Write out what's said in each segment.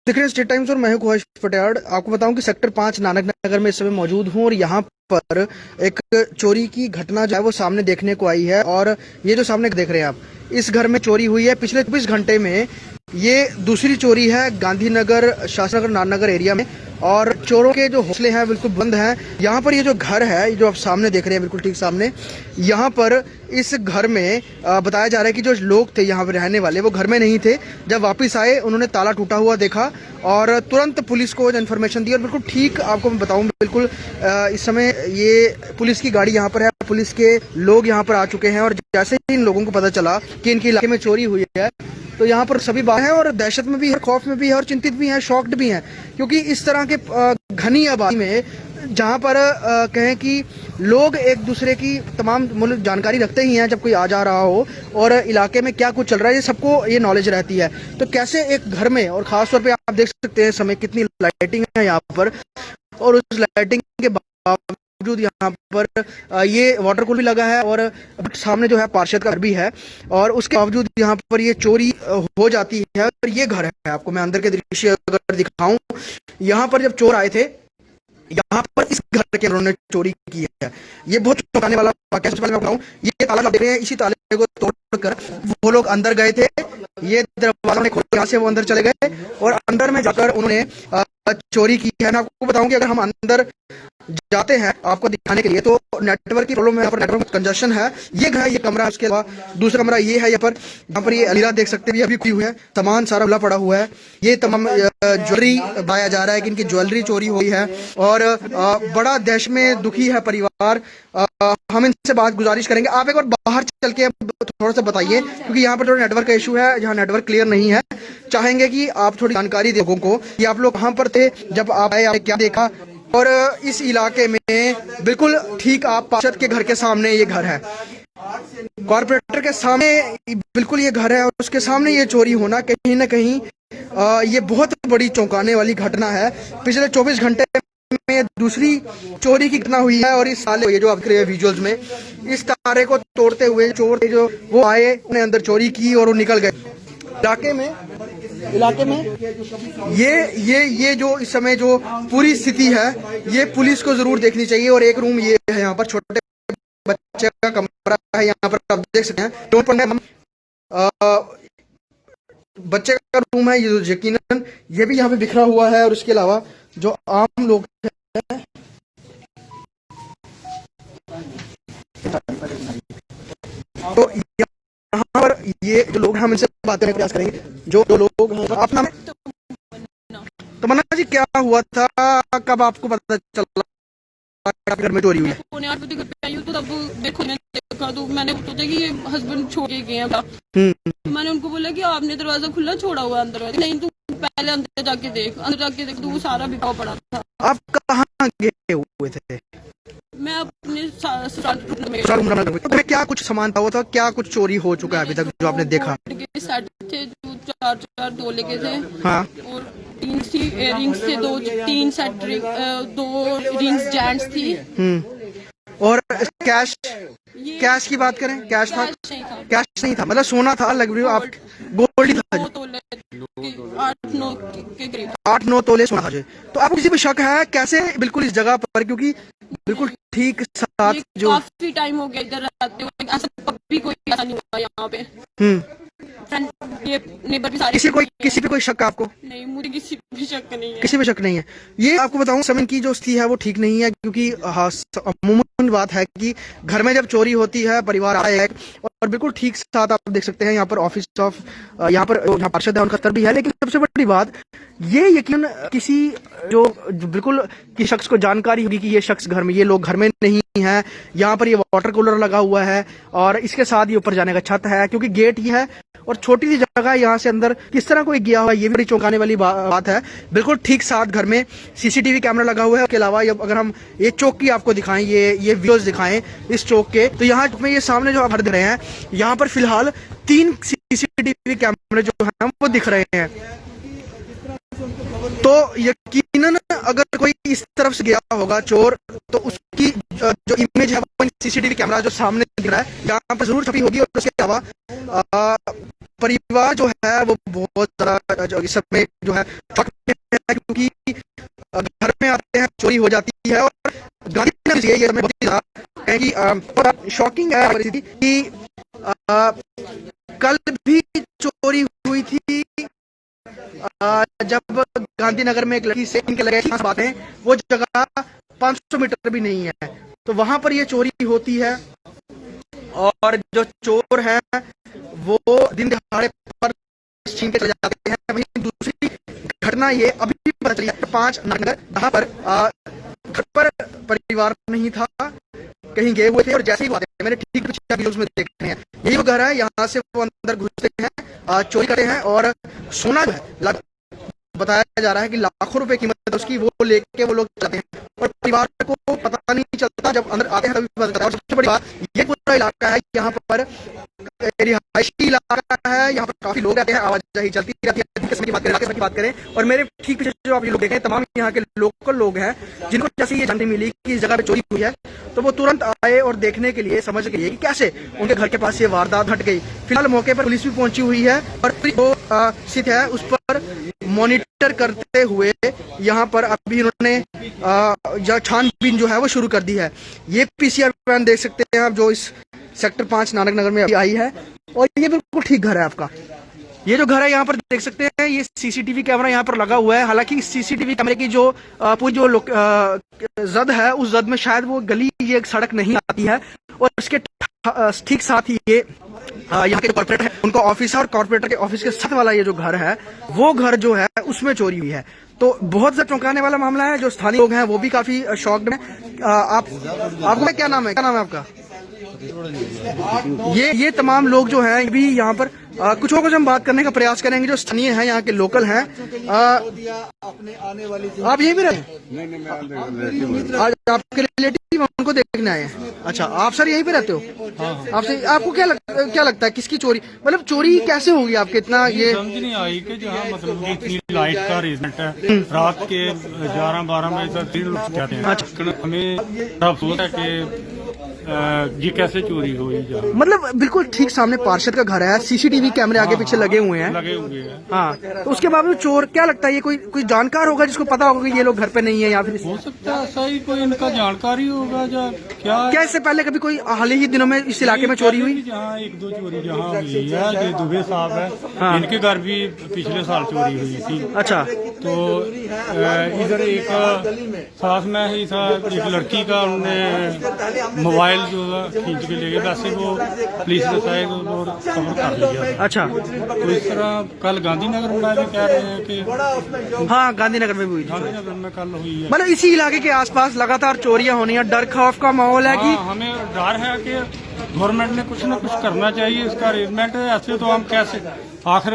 देख रहे हैं स्टेट टाइम्स और मैं हूं ख्वाहिश पटियाड़। आपको बताऊं कि सेक्टर 5 नानक नगर में इस समय मौजूद हूं और यहाँ पर एक चोरी की घटना जो है वो सामने देखने को आई है। और ये जो सामने देख रहे हैं आप, इस घर में चोरी हुई है पिछले 24 घंटे में। ये दूसरी चोरी है गांधीनगर, शास्त्रनगर, नाननगर एरिया में। और चोरों के जो हौसले हैं बिल्कुल बुलंद हैं। यहाँ पर ये जो घर है, जो आप सामने देख रहे हैं बिल्कुल ठीक सामने, यहाँ पर इस घर में बताया जा रहा है कि जो लोग थे यहाँ पर रहने वाले, वो घर में नहीं थे। जब वापस आए उन्होंने ताला टूटा हुआ देखा और तुरंत पुलिस को इन्फॉर्मेशन दी। और बिल्कुल ठीक आपको मैं बताऊं, बिल्कुल इस समय ये पुलिस की गाड़ी यहाँ पर है, पुलिस के लोग यहाँ पर आ चुके हैं। और जैसे ही इन लोगों को पता चला कि इनके इलाके में चोरी हुई है, तो यहाँ पर सभी बाहर हैं और दहशत में भी है, खौफ में भी है और चिंतित भी हैं, शॉक्ड भी हैं। क्योंकि इस तरह के घनी आबादी में, जहाँ पर कहें कि लोग एक दूसरे की तमाम मतलब जानकारी रखते ही हैं, जब कोई आ जा रहा हो और इलाके में क्या कुछ चल रहा है, ये सबको ये नॉलेज रहती है। तो कैसे एक घर में, और ख़ास तौर पे आप देख सकते हैं समय कितनी लाइटिंग है यहाँ पर, और उस लाइटिंग के बावजूद यहाँ पर ये वाटर कूलर भी लगा है और सामने जो है पार्षद का घर भी है, और उसके बावजूद यहाँ पर ये चोरी हो जाती है। और ये घर है, आपको मैं अंदर के दृश्य अगर दिखाऊं, यहाँ पर जब चोर आए थे, यहाँ पर इस घर के उन्होंने चोरी की है। ये बहुत चौंकाने वाला वाकया। सबसे पहले मैं बताऊं, ये ताला आप देख रहे हैं, इसी ताले को तोड़कर वो लोग अंदर गए थे। ये दरवाजा खोल के यहाँ से वो अंदर चले गए और अंदर में जाकर उन्होंने चोरी की है। मैं आपको बताऊं कि अगर हम अंदर जाते हैं आपको दिखाने के लिए, तो नेटवर्क की प्रॉब्लम है, यहाँ पर नेटवर्क कंजेशन है। ये घर, ये कमरा है, उसके अलावा दूसरा कमरा ये है। यहाँ पर ये अलमीरा देख सकते हैं, अभी खुली हुई है, सामान सारा खुला पड़ा हुआ है। ये तमाम ज्वेलरी बताया जा रहा है कि इनकी ज्वेलरी चोरी हुई है और बड़ा दहशत में दुखी है परिवार। हम इनसे बात गुजारिश करेंगे, आप एक बार बाहर चल के थोड़ा सा बताइए, क्योंकि यहाँ पर थोड़ा नेटवर्क का इशू है, यहाँ नेटवर्क क्लियर नहीं है। चाहेंगे कि आप थोड़ी जानकारी दें लोगों को कि आप लोग कहाँ पर थे जब आप आए, आपने क्या देखा। और इस इलाके में बिल्कुल ठीक आप पार्षद के घर के सामने ये घर है, कॉर्पोरेटर के सामने बिल्कुल ये घर है, और उसके सामने ये चोरी होना कहीं ना कहीं ये बहुत बड़ी चौंकाने वाली घटना है। पिछले 24 घंटे में दूसरी चोरी की घटना हुई है। और इस साल ये जो आप देख रहे हैं विजुअल्स में, इस तारे को तोड़ते हुए चोर जो वो आए, उन्हें अंदर चोरी की और वो निकल गए। इलाके में ये जो इस समय जो पूरी स्थिति है, ये पुलिस को जरूर देखनी चाहिए। और एक रूम ये है, यहाँ पर छोटे बच्चे का कमरा है, यहाँ पर आप देख सकते हैं। डोंट पढ़ने हम बच्चे का रूम है, ये यकीनन ये भी यहाँ पे बिखरा हुआ है। और उसके अलावा जो आम लोग हैं, तो यहाँ पर ये जो लोग हैं, हम इनसे बात करने का प्रयास करेंगे। जो लोग हैं, आप नाम तमन्ना जी, क्या हुआ था, कब आपको पता चला घर में चोरी हुई है? 8 बजे घर पे आई हूँ, तो तब देखो मैंने देखा, तो मैंने सोचा कि ये हस्बैंड छोड़ के गए हैं। मैंने उनको बोला कि आपने दरवाजा खुला छोड़ा हुआ अंदर। नहीं, तू पहले अंदर जाके देख, तो वो सारा बिखरा पड़ा था। आप कहाँ गए हुए थे? मैं अपने तो क्या कुछ सामान था, वो था क्या कुछ चोरी हो चुका है अभी तक जो आपने देखा? सेट थे जो 4 तोले के थे। हाँ। और रिंग्स थे, 2-3 सेट, 2 रिंग्स जेंट्स थी। और कैश की बात करें, कैश था? कैश नहीं था, मतलब सोना था, लग रही हो आप, गोल्ड था। 8-9 तोले सोना था। तो आपको किसी पे शक है कैसे बिल्कुल इस जगह पर, क्योंकि बिल्कुल ठीक साथ जो काफी टाइम हो गया इधर रहते हुए, ऐसा कभी कोई ऐसा नहीं हुआ यहाँ पे। ये नेबर भी सारे किसी पे कोई शक है आपको? नहीं, मुझे किसी पे शक नहीं है। किसी पे शक नहीं है। ये आपको बताऊं, समय की जो स्थिति है वो ठीक नहीं है, क्योंकि अमूमन बात है कि घर में जब चोरी होती है, परिवार आए और बिल्कुल ठीक साथ आप देख सकते हैं यहाँ पर ऑफिस ऑफ, यहाँ पर पार्षद है, उनका स्तर भी है। लेकिन सबसे बड़ी बात ये, यकीन किसी जो बिल्कुल कि शख्स को जानकारी होगी कि ये शख्स घर में, ये लोग घर में नहीं है। यहाँ पर ये वाटर कूलर लगा हुआ है और इसके साथ ये ऊपर जाने का छत है, क्योंकि गेट ही है और छोटी सी जगह है। यहाँ से अंदर किस तरह कोई गया हुआ, ये भी बड़ी चौंकाने वाली बात है। बिल्कुल ठीक साथ घर में सीसीटीवी कैमरा लगा हुआ है। उसके अलावा अगर हम ये चौक की आपको दिखाएं, ये वीडियोस दिखाएं इस चौक के, तो यहाँ में ये सामने जो आप देख रहे हैं, यहाँ पर फिलहाल 3 सीसीटीवी कैमरे जो है वो दिख रहे हैं। तो यकीनन अगर कोई इस तरफ से गया होगा चोर, तो उसकी जो इमेज है वो सीसीटीवी कैमरा जो सामने दिख रहा है यहाँ पर जरूर छपी होगी। और उसके अलावा परिवार जो है वो बहुत ज्यादा इस समय जो है शॉक में है, क्योंकि घर में आते हैं चोरी हो जाती है। और गांधीनगर ये समय बहुत ज्यादा है कि शॉकिंग है परिस्थिति कि कल भी चोरी हुई थी जब गांधीनगर में एक लड़की से इनके लगे बात है, वो जगह 500 मीटर भी नहीं है, तो वहां पर ये चोरी होती है। और जो चोर हैं वो दिन दहाड़े पर छीन के चले जाते हैं। वहीं दूसरी घटना ये अभी भी पता चली है 5 नागनगर, जहां पर घर पर परिवार नहीं था, कहीं गए हुए थे और जैसे ही बात है मैंने ठीक पीछे वीडियोस में देख रहे हैं, यही वो घर है, यहाँ से वो अंदर घुसते हैं, चोरी करते हैं और सोना जो है बताया जा रहा है कि लाखों रुपए कीमत है उसकी, वो लेके वो लोग जाते हैं और परिवार को पता नहीं चलता, जब अंदर आते हैं तभी पता चलता है। और सबसे बड़ी बात, ये पूरा इलाका है यहाँ पर रिहायशी इलाका है, यहाँ पर काफी लोग रहते हैं, आवाजाही चलती रहती है। की बात करें और मेरे ठीक पीछे जो आप ये लोग देखें तमाम यहाँ के लोकल लोग हैं, जिनको जैसे ये जानकारी मिली कि इस जगह पे चोरी हुई है तो वो तुरंत आए और देखने के लिए, समझ गए कि कैसे उनके घर के पास ये वारदात हट गई। फिलहाल मौके पर पुलिस भी पहुंची हुई है और जो स्थित है उस पर मॉनिटर करते हुए यहाँ पर अभी उन्होंने छानबीन जो है वो शुरू कर दी है। ये पीसीआर वैन देख सकते हैं आप, जो इस सेक्टर 5 नानक नगर में अभी आई है, और ये बिल्कुल ठीक घर है आपका। ये जो घर है यहाँ पर देख सकते हैं, ये सीसीटीवी कैमरा यहाँ पर लगा हुआ है। हालांकि सीसीटीवी कैमरे की जो पूरी जो जद है, उस जद में शायद वो गली, ये एक सड़क नहीं आती है, और इसके ठीक साथ ही ये यहाँ के जो कॉर्पोरेटर है उनका ऑफिस है, और कॉर्पोरेटर के ऑफिस के साथ वाला ये जो घर है वो घर जो है उसमें चोरी हुई है। तो बहुत ज्यादा चौंकाने वाला मामला है। जो स्थानीय लोग हैं वो भी काफी शॉक्ड हैं। आपका क्या नाम है आपका? ये तमाम लोग जो हैं भी यहाँ पर कुछ लोगों से हम बात करने का प्रयास करेंगे, जो स्थानीय हैं, यहाँ के लोकल हैं। आप यहीं भी रहे? आज आपके रिलेटिव उनको देखने आए हैं? अच्छा, आप सर यहीं पे रहते हो? आपसे आपको क्या लगता है किसकी चोरी, मतलब चोरी कैसे होगी आपके इतना ये समझ नहीं आई कि जहाँ मतलब इतनी लाइट का अरेंजमेंट है, रात के 11-12 बजे तक 3 लोग जाते हैं। अच्छा, हमें अफसोस है कि ये कैसे चोरी हुई? मतलब बिल्कुल ठीक सामने पार्षद का घर है, सीसीटीवी कैमरे आगे पीछे लगे हुए हैं। हाँ, तो उसके बावजूद चोर, क्या लगता है ये कोई जानकार होगा जिसको पता होगा कि ये लोग घर पे नहीं है, या फिर हो सकता है ऐसा ही कोई इनका जानकारी होगा या क्या इससे पहले कभी कोई हाल ही दिनों में इस इलाके में चोरी हुई? जहाँ 1-2 चोरी जहाँ हुई है, जो दुबे साहब है, हाँ। इनके घर भी पिछले साल चोरी हुई थी। अच्छा, तो इधर एक साथ में ही था, एक लड़की का उन्होंने मोबाइल जो खींच के ले गए, वैसे वो पुलिस ने शायद कवर कर लिया। अच्छा, तो इस तरह कल गांधीनगर में भी कह रहे हैं कि हाँ, गांधीनगर में भी हुई, गांधीनगर में कल हुई है। मतलब इसी इलाके के आसपास लगातार चोरियां होनी है, डर खौफ का माहौल है कि हमें डर है कि गवर्नमेंट ने कुछ न कुछ करना चाहिए इसका अरेंजमेंट। ऐसे तो हम कैसे, आखिर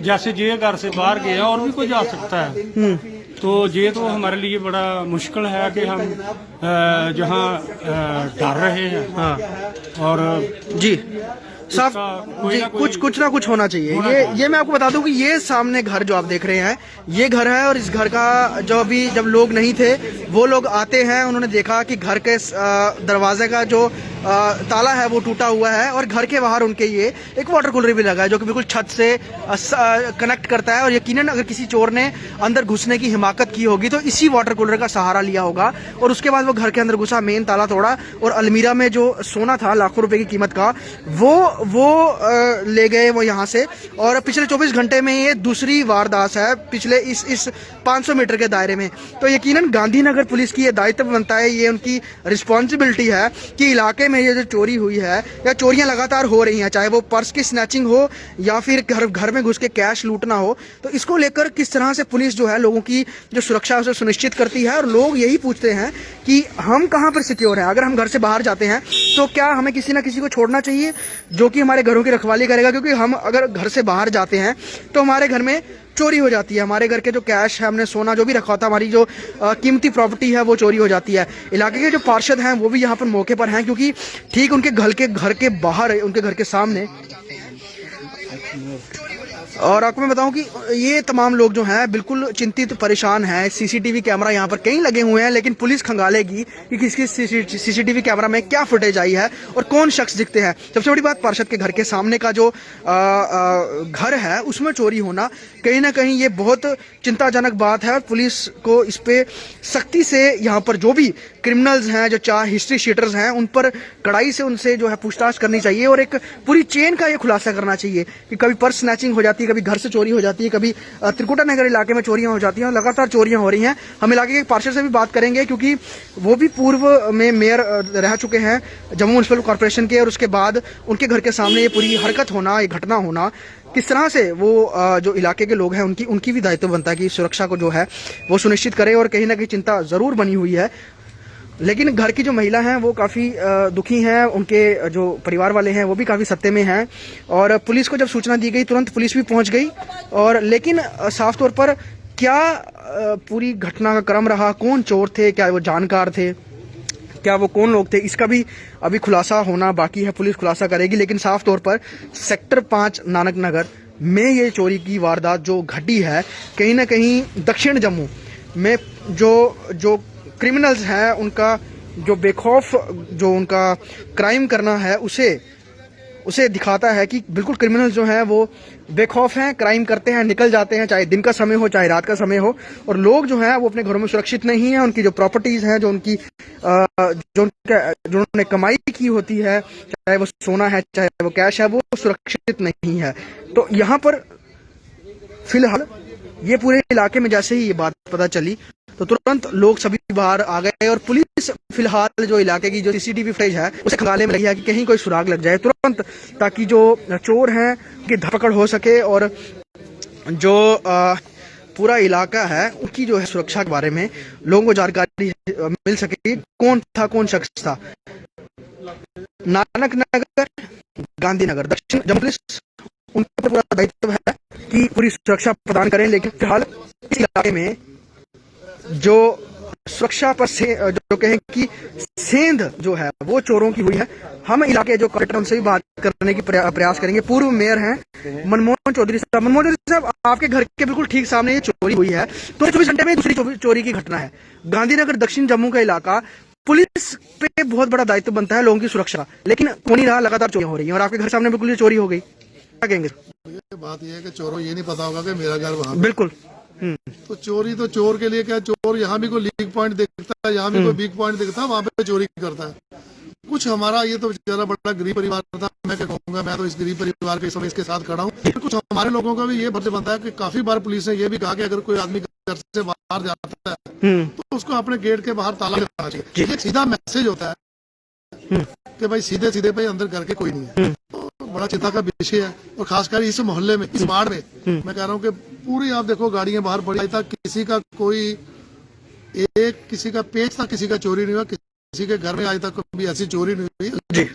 जैसे जे घर से बाहर गए और भी कोई जा सकता है, तो ये तो हमारे लिए बड़ा मुश्किल है कि हम जहाँ डर रहे हैं। हाँ। और जी साहब जी, कुछ ना कुछ होना चाहिए। ये मैं आपको बता दूं कि ये सामने घर जो आप देख रहे हैं, ये घर है, और इस घर का जो अभी जब लोग नहीं थे वो लोग आते हैं, उन्होंने देखा कि घर के दरवाजे का जो ताला है वो टूटा हुआ है, और घर के बाहर उनके ये एक वाटर कूलर भी लगा है जो कि बिल्कुल छत से कनेक्ट करता है। और यकीनन अगर किसी चोर ने अंदर घुसने की हिमाकत की होगी तो इसी वाटर कूलर का सहारा लिया होगा, और उसके बाद वो घर के अंदर घुसा, मेन ताला तोड़ा, और अलमीरा में जो सोना था लाखों रुपए की कीमत का वो ले गए वो यहाँ से। और पिछले 24 घंटे में ये दूसरी वारदात है पिछले इस 500 मीटर के दायरे में। तो यकीनन गांधीनगर पुलिस की ये दायित्व बनता है, ये उनकी रिस्पॉन्सिबिलिटी है कि इलाके में ये जो चोरी हुई है या चोरियां लगातार हो रही हैं, चाहे वो पर्स की स्नैचिंग हो या फिर घर में घुस के कैश लूटना हो, तो इसको लेकर किस तरह से पुलिस जो है लोगों की जो सुरक्षा उसे सुनिश्चित करती है। और लोग यही पूछते हैं कि हम कहाँ पर सिक्योर हैं, अगर हम घर से बाहर जाते हैं तो क्या हमें किसी ना किसी को छोड़ना चाहिए जो कि हमारे घरों की रखवाली करेगा, क्योंकि हम अगर घर से बाहर जाते हैं तो हमारे घर में चोरी हो जाती है, हमारे घर के जो कैश है, हमने सोना जो भी रखा था, हमारी जो कीमती प्रॉपर्टी है वो चोरी हो जाती है। इलाके के जो पार्षद हैं वो भी यहाँ पर मौके पर हैं, क्योंकि ठीक उनके घर के बाहर, उनके घर के सामने और आपको मैं बताऊं कि ये तमाम लोग जो हैं बिल्कुल चिंतित परेशान हैं। सीसीटीवी कैमरा यहाँ पर कई लगे हुए हैं, लेकिन पुलिस खंगालेगी कि किसकी सीसीटीवी कैमरा में क्या फुटेज आई है और कौन शख्स दिखते हैं। सबसे बड़ी बात, पार्षद के घर के सामने का जो घर है उसमें चोरी होना कहीं ना कहीं ये बहुत चिंताजनक बात है। पुलिस को इस पे सख्ती से यहाँ पर जो भी क्रिमिनल्स हैं, जो चार हिस्ट्री शीटर्स हैं, उन पर कड़ाई से उनसे जो है पूछताछ करनी चाहिए और एक पूरी चेन का ये खुलासा करना चाहिए कि कभी पर्स स्नैचिंग हो जाती है, कभी घर से चोरी हो जाती है, कभी त्रिकुटा नगर इलाके में चोरियां हो जाती हैं और लगातार चोरियां हो रही हैं। हम इलाके के पार्षद से भी बात करेंगे क्योंकि वो भी पूर्व में मेयर रह चुके हैं जम्मू म्युनिसिपल कॉर्पोरेशन के, और उसके बाद उनके घर के सामने ये पूरी हरकत होना, ये घटना होना, किस तरह से वो जो इलाके के लोग हैं उनकी भी दायित्व बनता है कि सुरक्षा को जो है वो सुनिश्चित करें, और कहीं ना कहीं चिंता जरूर बनी हुई है। लेकिन घर की जो महिला हैं वो काफ़ी दुखी हैं, उनके जो परिवार वाले हैं वो भी काफ़ी सत्ते में हैं, और पुलिस को जब सूचना दी गई तुरंत पुलिस भी पहुंच गई। और लेकिन साफ तौर पर क्या पूरी घटना का क्रम रहा, कौन चोर थे, क्या वो जानकार थे, क्या वो कौन लोग थे, इसका भी अभी खुलासा होना बाकी है। पुलिस खुलासा करेगी, लेकिन साफ तौर पर सेक्टर 5 नानक नगर में ये चोरी की वारदात जो घटी है, कहीं ना कहीं दक्षिण जम्मू में जो क्रिमिनल्स हैं उनका जो बेखौफ जो उनका क्राइम करना है उसे दिखाता है कि बिल्कुल क्रिमिनल्स जो हैं वो बेखौफ हैं, क्राइम करते हैं, निकल जाते हैं, चाहे दिन का समय हो चाहे रात का समय हो, और लोग जो हैं वो अपने घरों में सुरक्षित नहीं हैं। उनकी जो प्रॉपर्टीज हैं, जो उन्होंने कमाई की होती है, चाहे वो सोना है चाहे वो कैश है, वो सुरक्षित नहीं है। तो यहाँ पर फिलहाल ये पूरे इलाके में जैसे ही ये बात पता चली तो तुरंत लोग सभी बाहर आ गए, और पुलिस फिलहाल जो इलाके की जो सीसीटीवी फुटेज है उसे खंगाले में लगी है कि कहीं कोई सुराग लग जाए तुरंत, ताकि जो चोर हैं उनकी धरपकड़ हो सके और जो पूरा इलाका है उनकी जो है सुरक्षा के बारे में लोगों को जानकारी मिल सके, कौन था, कौन शख्स था। नानक नगर, गांधीनगर, दक्षिण जम्मू पुलिस, उनका पूरा दायित्व है कि पूरी सुरक्षा प्रदान करें। लेकिन फिलहाल इस इलाके में जो सुरक्षा पर जो कहें कि सेंध जो है वो चोरों की हुई है। हम इलाके जो कलेक्टर उनसे भी बात करने की प्रयास करेंगे। पूर्व मेयर हैं मनमोहन चौधरी साहब। मनमोहन चौधरी साहब, आपके घर के बिल्कुल ठीक सामने ये चोरी हुई है, तो 24 घंटे में दूसरी चोरी की घटना है। गांधीनगर दक्षिण जम्मू का इलाका, पुलिस पे बहुत बड़ा दायित्व बनता है लोगों की सुरक्षा, लेकिन हो नहीं रहा, लगातार चोरियां हो रही है और आपके घर सामने बिल्कुल ये चोरी हो गई। क्या कहेंगे? बात यह है कि चोरों ये नहीं पता होगा कि मेरा घर वहाँ बिल्कुल। तो चोरी तो चोर के लिए क्या, चोर यहाँ भी कोई लीक पॉइंट देखता है, यहाँ भी कोई वीक पॉइंट देखता है, वहाँ पे चोरी करता है। कुछ हमारा ये तो बेचारा बड़ा गरीब परिवार था, मैं क्या कहूँगा, मैं तो इस गरीब परिवार के समय इसके साथ खड़ा हूँ। कुछ हमारे लोगों का भी ये फर्ज बनता है कि काफी बार पुलिस ने ये भी कहा कि अगर कोई आदमी घर से बाहर जाता है तो उसको अपने गेट के बाहर ताला लगाना चाहिए। ये सीधा मैसेज होता है कि भाई सीधे सीधे भाई अंदर करके कोई नहीं है। तो बड़ा चिंता का विषय है, और खासकर इस मोहल्ले में, इस वार्ड में मैं कह रहा हूँ कि पूरी आप देखो गाड़ियां बाहर पड़ी था, किसी का कोई किसी का पेच था, किसी का चोरी नहीं हुआ, किसी के घर में आज तक कभी ऐसी चोरी नहीं हुई।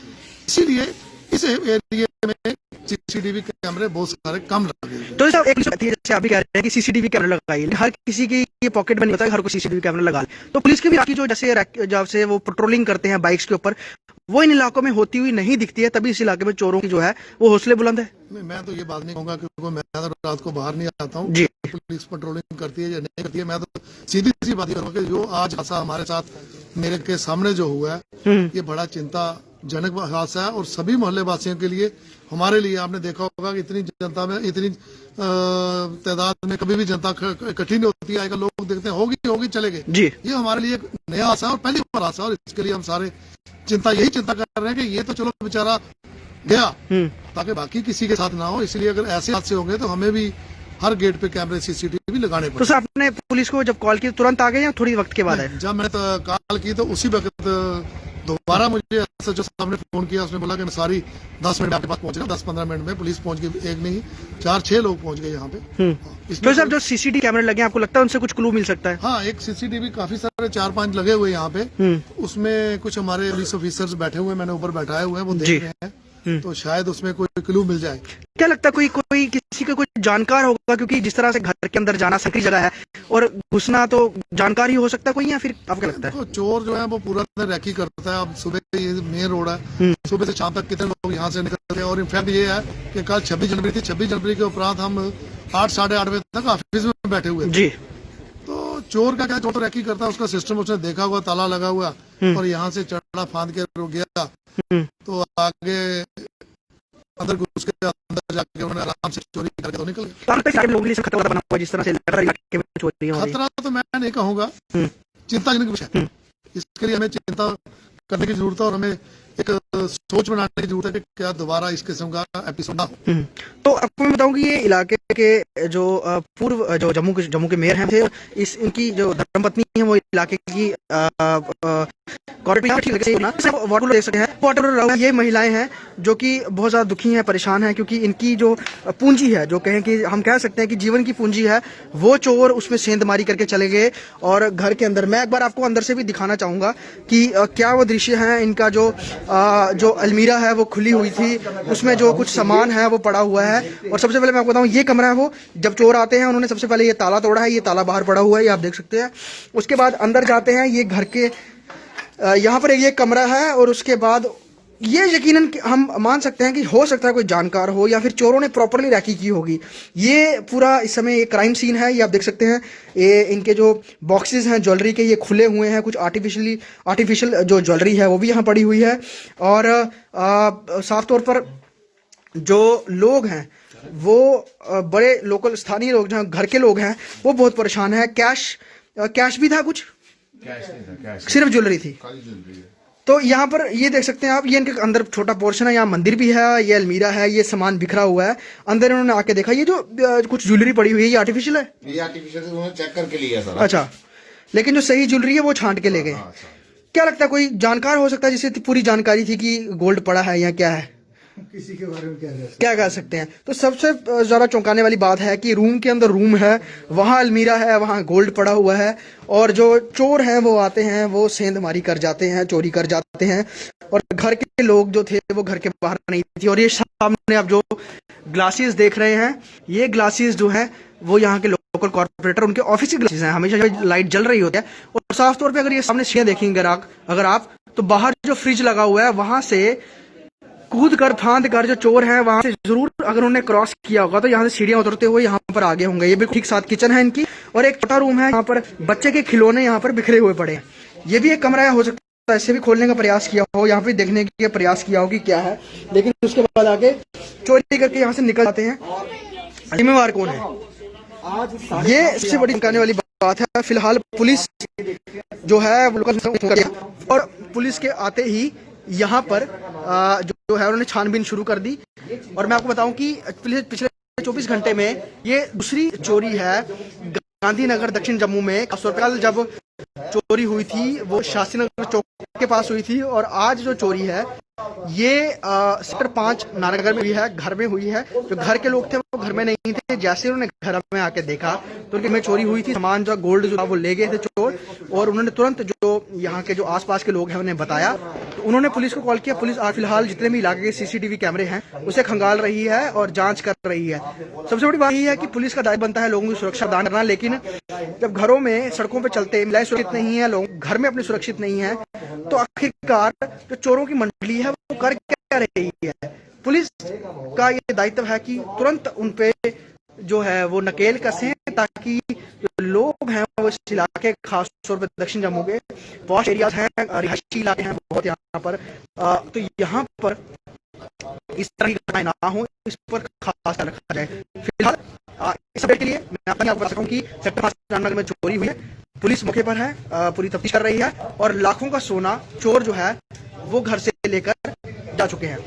इसीलिए इस एरिया में सीसीटीवी कैमरे बहुत सारे कम लगे। तो एक जैसे आप भी कह रहे हैं कि सीसीटीवी कैमरा लगाइए, हर किसी की ये पॉकेट में नहीं होता है हर कोई सीसीटीवी कैमरा लगा ले। तो पुलिस के भी बाकी जो जैसे वो पेट्रोलिंग करते हैं बाइक्स के ऊपर, वो इन इलाकों में होती हुई नहीं दिखती है, तभी इस इलाके में चोरों की जो है वो हौसले बुलंद है। मैं तो ये बात नहीं कहूंगा क्योंकि मैं तो रात को बाहर नहीं आता हूँ। पुलिस पेट्रोलिंग करती है या नहीं करती है, मैं तो सीधी सी बात करूँगा कि जो आज हादसा हमारे साथ मेरे के सामने जो हुआ है ये बड़ा चिंताजनक हादसा है, और सभी मोहल्ले वासियों के लिए, हमारे लिए। आपने देखा होगा कि इतनी जनता में, इतनी तादाद में कभी भी जनता इकट्ठी नहीं होती है, लोग देखते हैं होगी चले गए। ये हमारे लिए एक नया हादसा है और पहली बार हादसा, और इसके लिए हम सारे चिंता कर रहे हैं कि ये तो चलो बेचारा गया, ताकि बाकी किसी के साथ ना हो। इसलिए अगर ऐसे हादसे होंगे तो हमें भी हर गेट पे कैमरे सीसीटीवी लगाने पड़े। तो सर, आपने पुलिस को जब कॉल की तुरंत आ गए या थोड़ी वक्त के बाद आए? जब मैंने कॉल की तो उसी वक्त दोबारा मुझे एसएचओ साहब ने फोन किया, उसने बोला कि सारी 10 मिनट आपके पास पहुंचेगा। 10-15 मिनट में पुलिस पहुंच गई, एक नहीं 4-6 लोग पहुंच गए यहाँ पे। तो सर, जो सीसीटीवी कैमरे लगे, आपको लगता है उनसे कुछ क्लू मिल सकता है? हाँ, एक सीसीटीवी काफी सारे 4-5 लगे हुए यहाँ पे, उसमें कुछ हमारे पुलिस ऑफिसर्स बैठे हुए, मैंने ऊपर बैठाए हुए हैं, वो देख रहे हैं। तो शायद उसमें कोई क्लू मिल जाए। क्या लगता है कोई किसी का कोई जानकार होगा, क्योंकि जिस तरह से घर के अंदर जाना सकरी जगह है और घुसना तो जानकार ही हो सकता है कोई, या फिर आपको लगता है? तो चोर जो है वो पूरा दिन रैकी करता है। अब सुबह ये मेन रोड है, सुबह से शाम तक कितने लोग यहाँ से निकलते हैं। और इनफैक्ट ये है कि कल 26 जनवरी थी, 26 जनवरी के उपरांत हम 8 साढ़े 8 बजे तक ऑफिस में बैठे हुए थे। जी। तो चोर का क्या, चोर तो रैकी करता है, उसका सिस्टम उसने देखा हुआ, ताला लगा हुआ और यहाँ से चढ़ा फांद के रुक गया। तो आगे अंदर घुस के अंदर जाके उन्होंने आराम से चोरी करके तो निकल गए। लोगों के लिए खतरा बना हुआ जिस तरह से लग रहा है इलाके में चोरियां हो रही हैं। खतरा तो मैं नहीं कहूंगा, चिंताजनक विषय। इसके लिए हमें चिंता करने की जरूरत है और हमें एक सोच बनाने की जरूरत है कि क्या दोबारा इस किस्म का एपिसोड ना हो। तो आपको मैं बताऊं कि ये इलाके के जो पूर्व जो जम्मू के मेयर हैं थे, इनकी जो धर्मपत्नी है वो इलाके की वाटर देख सकते हैं। वाटर ये महिलाएं हैं जो कि बहुत ज्यादा दुखी हैं, परेशान हैं, क्योंकि इनकी जो पूंजी है, जो कहें कि हम कह सकते हैं कि जीवन की पूंजी है, वो चोर उसमें सेंधमारी करके चले गए। और घर के अंदर मैं एक बार आपको अंदर से भी दिखाना चाहूंगा कि क्या वो दृश्य है। इनका जो अलमीरा है वो खुली हुई थी, उसमें जो कुछ सामान है वो पड़ा हुआ है। और सबसे पहले मैं आपको बताऊं, ये कमरा है वो, जब चोर आते हैं उन्होंने सबसे पहले ये ताला तोड़ा है, ये ताला बाहर पड़ा हुआ है, ये आप देख सकते हैं। उसके बाद अंदर जाते हैं, ये घर के यहाँ पर ये कमरा है। और उसके बाद ये यकीनन हम मान सकते हैं कि हो सकता है कोई जानकार हो या फिर चोरों ने प्रॉपर्ली रैकी की होगी। ये पूरा इस समय ये क्राइम सीन है, ये आप देख सकते हैं। ये इनके जो बॉक्सेस हैं ज्वेलरी के, ये खुले हुए हैं। कुछ आर्टिफिशियल जो ज्वेलरी है वो भी यहाँ पड़ी हुई है। और साफ तौर पर जो लोग हैं वो बड़े लोकल स्थानीय लोग, जहाँ घर के लोग हैं, वो बहुत परेशान है। कैश भी था, कुछ सिर्फ ज्वेलरी थी। तो यहाँ पर ये देख सकते हैं आप, ये इनके अंदर छोटा पोर्शन है, यहाँ मंदिर भी है, ये अलमीरा है, ये सामान बिखरा हुआ है। अंदर इन्होंने आके देखा, ये जो कुछ ज्वेलरी पड़ी हुई है ये आर्टिफिशियल है, ये आर्टिफिशियल से उन्होंने चेक करके लिया सर। अच्छा, लेकिन जो सही ज्वेलरी है वो छांट के ले गए। क्या लगता है कोई जानकार हो सकता है जिसे पूरी जानकारी थी कि गोल्ड पड़ा है या क्या है? किसी के बारे में क्या कह सकते हैं। तो सबसे ज्यादा चौंकाने वाली बात है कि रूम के अंदर रूम है, वहां अलमीरा है, वहां गोल्ड पड़ा हुआ है। और जो चोर हैं वो आते हैं, वो सेंधमारी कर जाते हैं, चोरी कर जाते हैं। और घर के लोग जो थे वो घर के बाहर नहीं थे। और ये सामने आप जो ग्लासेस देख रहे हैं, ये ग्लासेस जो है वो यहाँ के लोकल कॉर्पोरेटर, उनके ऑफिस की ग्लासेस हैं, हमेशा लाइट जल रही होती है। और साफ तौर पे अगर ये सामने सीढ़ियां देखेंगे अगर आप तो बाहर जो फ्रिज लगा हुआ है वहां से कूद कर फांद कर जो चोर हैं वहां से जरूर अगर उन्होंने क्रॉस किया होगा तो यहाँ से सीढ़ियां उतरते हुए यहाँ पर आगे होंगे। ये बिल्कुल ठीक साथ किचन है इनकी, और एक छोटा रूम है, यहाँ पर बच्चे के खिलौने यहाँ पर बिखरे हुए पड़े हैं। ये भी एक कमरा है, हो सकता है ऐसे भी खोलने का प्रयास किया हो, यहाँ पे देखने का प्रयास किया हो कि क्या है, लेकिन उसके बाद आगे चोरी करके यहाँ से निकल जाते हैं। जिम्मेवार कौन है, ये सबसे बड़ी चौंकाने वाली बात है। फिलहाल पुलिस जो है और पुलिस के आते ही यहाँ पर जो है उन्होंने छानबीन शुरू कर दी। और मैं आपको बताऊं कि पिछले 24 घंटे में ये दूसरी चोरी है गांधीनगर दक्षिण जम्मू में। कल जब चोरी हुई थी वो शास्त्री नगर चौक के पास हुई थी, और आज जो चोरी है ये सेक्टर 5 नारायणनगर में हुई है, घर में हुई है। जो घर के लोग थे वो घर में नहीं थे, जैसे उन्होंने घर में आके देखा तो उनके में चोरी हुई थी। सामान जो गोल्ड जो था वो ले गए थे चोर, और उन्होंने तुरंत जो यहाँ के जो आसपास के लोग हैं उन्हें बताया, तो उन्होंने पुलिस को कॉल किया। पुलिस फिलहाल जितने भी इलाके के सीसीटीवी कैमरे हैं उसे खंगाल रही है और जांच कर रही है। सबसे बड़ी बात यही है कि पुलिस का दायित्व बनता है लोगों की सुरक्षा प्रदान करना, लेकिन जब घरों में सड़कों पर चलते महिलाएं सुरक्षित नहीं है, लोग घर में अपने सुरक्षित नहीं है, तो आखिरकार जो चोरों की मंडली है वो कर क्या रही है। पुलिस का ये दायित्व है कि तुरंत उन पे जो है वो नकेल कसें, ताकि जो लोग हैं वो इस इलाके, खास तौर पर दक्षिण जम्मू के पॉश एरियाज हैं, रिहायशी इलाके हैं बहुत यहाँ पर, तो यहाँ पर इस तरह की घटनाएं ना हो, इस पर खास ध्यान रखा जाए। फिलहाल इस अपडेट के लिए मैं आपको बता सकता हूँ कि सेक्टर 5 नारायणनगर में चोरी हुई है, पुलिस मौके पर है, पूरी तफ्तीश कर रही है, और लाखों का सोना चोर जो है वो घर से लेकर जा चुके हैं।